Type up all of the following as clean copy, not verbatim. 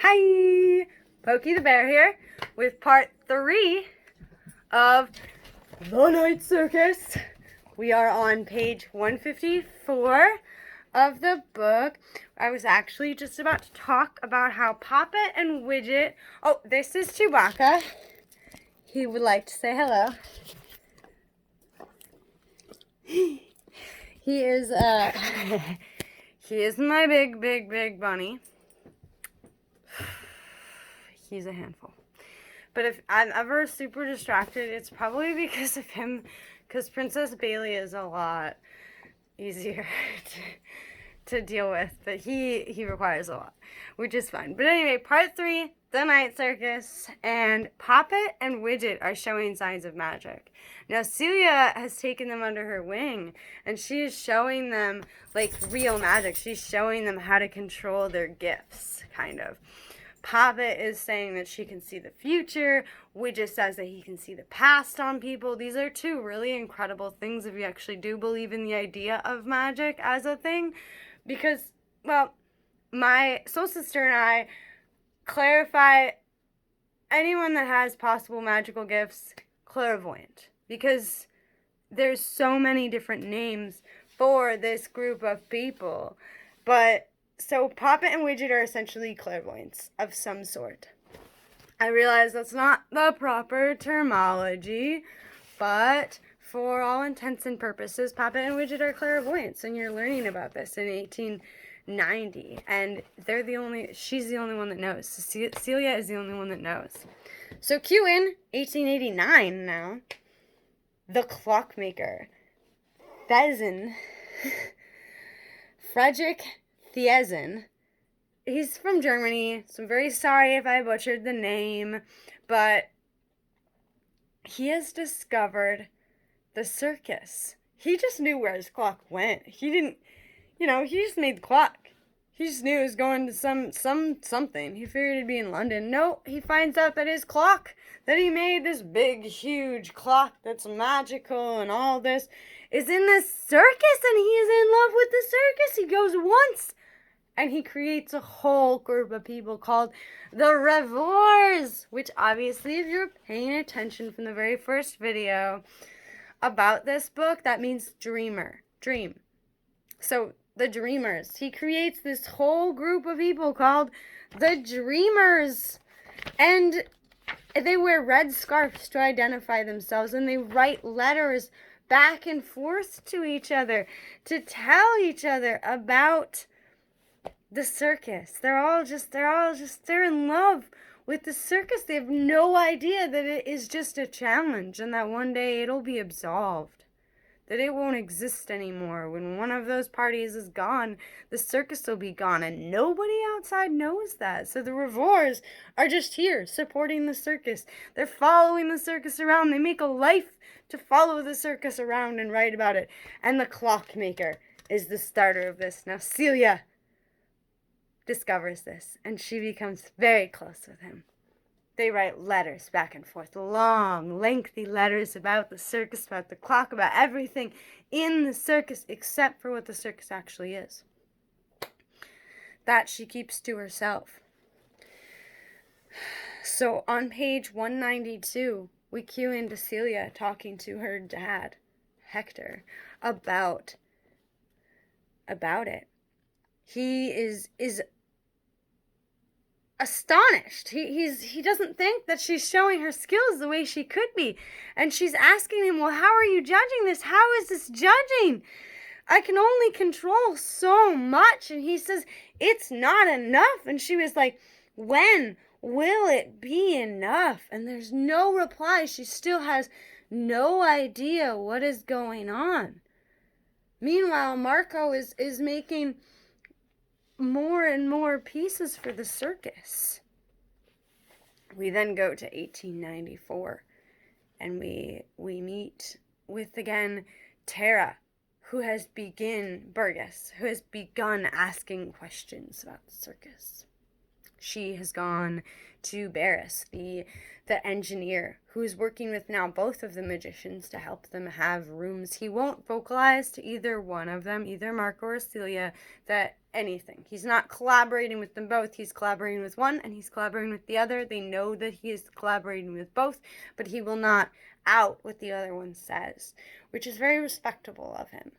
Hi! Pokey the Bear here with part 3 of The Night Circus. We are on page 154 of the book. I was actually just about to talk about how Poppet and Widget... Oh, this is Chewbacca. He would like to say hello. He is, he is my big bunny. He's a handful. But if I'm ever super distracted, it's probably because of him. Because Princess Bailey is a lot easier to deal with. But he requires a lot, which is fun. But anyway, part 3, The Night Circus. And Poppet and Widget are showing signs of magic. Now, Celia has taken them under her wing. And she is showing them, like, real magic. She's showing them how to control their gifts, kind of. Poppet is saying that she can see the future. Widget says that he can see the past on people. These are two really incredible things if you actually do believe in the idea of magic as a thing. Because, well, my soul sister and I clarify anyone that has possible magical gifts clairvoyant. Because there's so many different names for this group of people. So Poppet and Widget are essentially clairvoyants of some sort. I realize that's not the proper terminology, but for all intents and purposes, Poppet and Widget are clairvoyants, and you're learning about this in 1890, and she's the only one that knows. Celia is the only one that knows. So cue in 1889 now. The Clockmaker. Thiessen. Frederick Thiessen. He's from Germany, so I'm very sorry if I butchered the name, but he has discovered the circus. He just knew where his clock went. He didn't, he just made the clock. He just knew it was going to something. He figured it'd be in London. No, he finds out that his clock, that he made this big, huge clock that's magical and all this, is in the circus, and he is in love with the circus. He goes once, and he creates a whole group of people called the Rêveurs, which obviously, if you're paying attention from the very first video about this book, that means dream. So, the Dreamers. He creates this whole group of people called the Dreamers. And they wear red scarves to identify themselves, and they write letters back and forth to each other to tell each other about the circus. They're in love with the circus. They have no idea that it is just a challenge and that one day it'll be absolved. That it won't exist anymore. When one of those parties is gone, the circus will be gone, and nobody outside knows that. So the Rêveurs are just here supporting the circus. They're following the circus around. They make a life to follow the circus around and write about it. And the Clockmaker is the starter of this. Now Celia discovers this, and she becomes very close with him. They write letters back and forth, long, lengthy letters about the circus, about the clock, about everything in the circus except for what the circus actually is. That she keeps to herself. So on page 192, we cue into Celia talking to her dad, Hector, about it. He is astonished. He doesn't think that she's showing her skills the way she could be. And she's asking him, well, how are you judging this? How is this judging? I can only control so much. And he says, it's not enough. And she was like, when will it be enough? And there's no reply. She still has no idea what is going on. Meanwhile, Marco is making more and more pieces for the circus. We then go to 1894, and we meet with, again, Tara, who has begun asking questions about the circus. She has gone to Barris, the engineer, who's working with now both of the magicians to help them have rooms. He won't vocalize to either one of them, either Marco or Celia, that anything. He's not collaborating with them both. He's collaborating with one and he's collaborating with the other. They know that he is collaborating with both, but he will not out what the other one says, which is very respectable of him.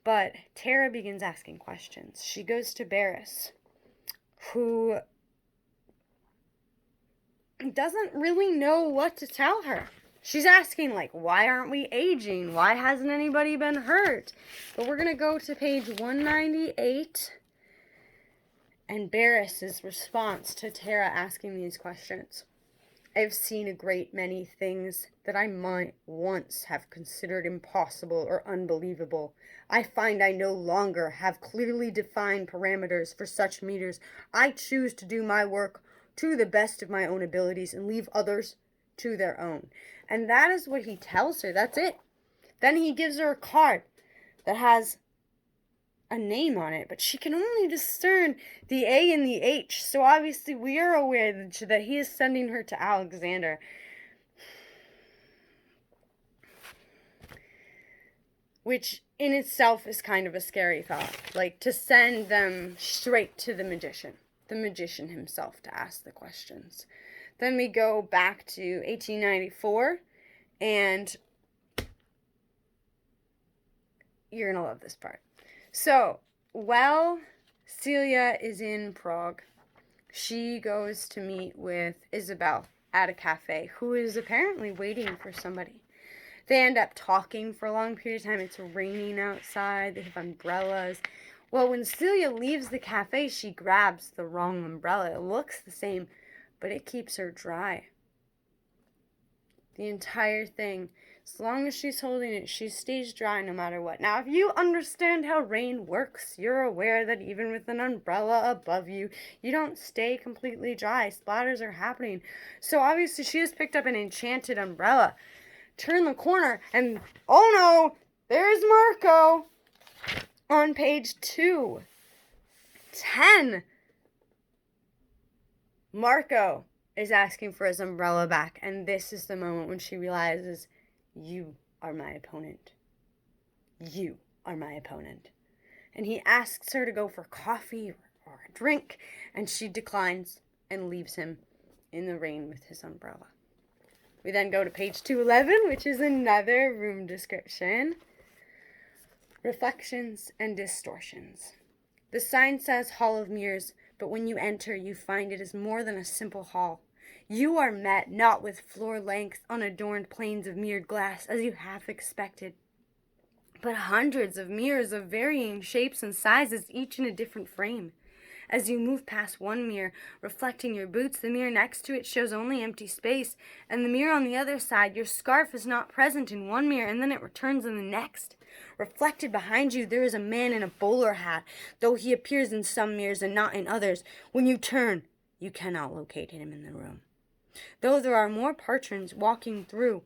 But Tara begins asking questions. She goes to Barris, who doesn't really know what to tell her. She's asking, like, why aren't we aging? Why hasn't anybody been hurt? But we're going to go to page 198 and Barris's response to Tara asking these questions. I've seen a great many things that I might once have considered impossible or unbelievable. I find I no longer have clearly defined parameters for such meters. I choose to do my work to the best of my own abilities and leave others to their own. And that is what he tells her. That's it. Then he gives her a card that has a name on it, but she can only discern the A and the H. So obviously we are aware that he is sending her to Alexander. Which in itself is kind of a scary thought. Like, to send them straight to the magician himself, to ask the questions. Then we go back to 1894, and you're going to love this part. So, while Celia is in Prague, she goes to meet with Isabel at a cafe, who is apparently waiting for somebody. They end up talking for a long period of time. It's raining outside. They have umbrellas. Well, when Celia leaves the cafe, she grabs the wrong umbrella. It looks the same, but it keeps her dry. The entire thing. As long as she's holding it, she stays dry no matter what. Now, if you understand how rain works, you're aware that even with an umbrella above you, you don't stay completely dry. Splatters are happening. So obviously she has picked up an enchanted umbrella. Turn the corner, and oh no, there's Marco on page 210. Marco is asking for his umbrella back, and this is the moment when she realizes, you are my opponent. You are my opponent. And he asks her to go for coffee or a drink, and she declines and leaves him in the rain with his umbrella. We then go to page 211, which is another room description. Reflections and distortions. The sign says Hall of Mirrors, but when you enter, you find it is more than a simple hall. You are met not with floor-length, unadorned planes of mirrored glass, as you half expected, but hundreds of mirrors of varying shapes and sizes, each in a different frame. As you move past one mirror, reflecting your boots, the mirror next to it shows only empty space, and the mirror on the other side, your scarf is not present in one mirror, and then it returns in the next. Reflected behind you, there is a man in a bowler hat, though he appears in some mirrors and not in others. When you turn, you cannot locate him in the room. Though there are more patrons walking through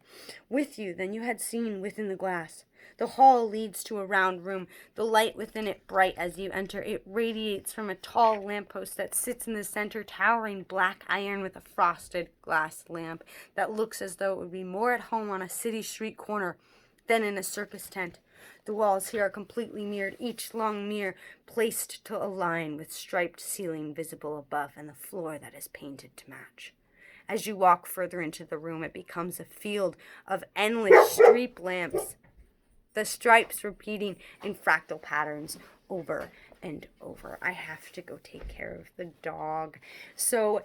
with you than you had seen within the glass. The hall leads to a round room, the light within it bright as you enter. It radiates from a tall lamppost that sits in the center, towering black iron with a frosted glass lamp that looks as though it would be more at home on a city street corner than in a circus tent. The walls here are completely mirrored, each long mirror placed to align with striped ceiling visible above and the floor that is painted to match. As you walk further into the room, it becomes a field of endless street lamps, the stripes repeating in fractal patterns over and over. I have to go take care of the dog. So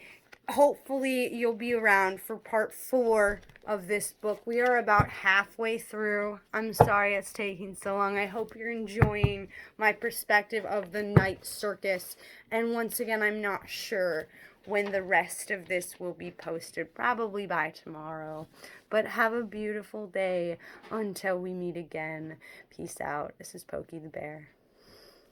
hopefully you'll be around for part 4 of this book. We are about halfway through. I'm sorry it's taking so long. I hope you're enjoying my perspective of the night circus. And once again, I'm not sure when the rest of this will be posted, probably by tomorrow. But have a beautiful day until we meet again. Peace out. This is Pokey the Bear.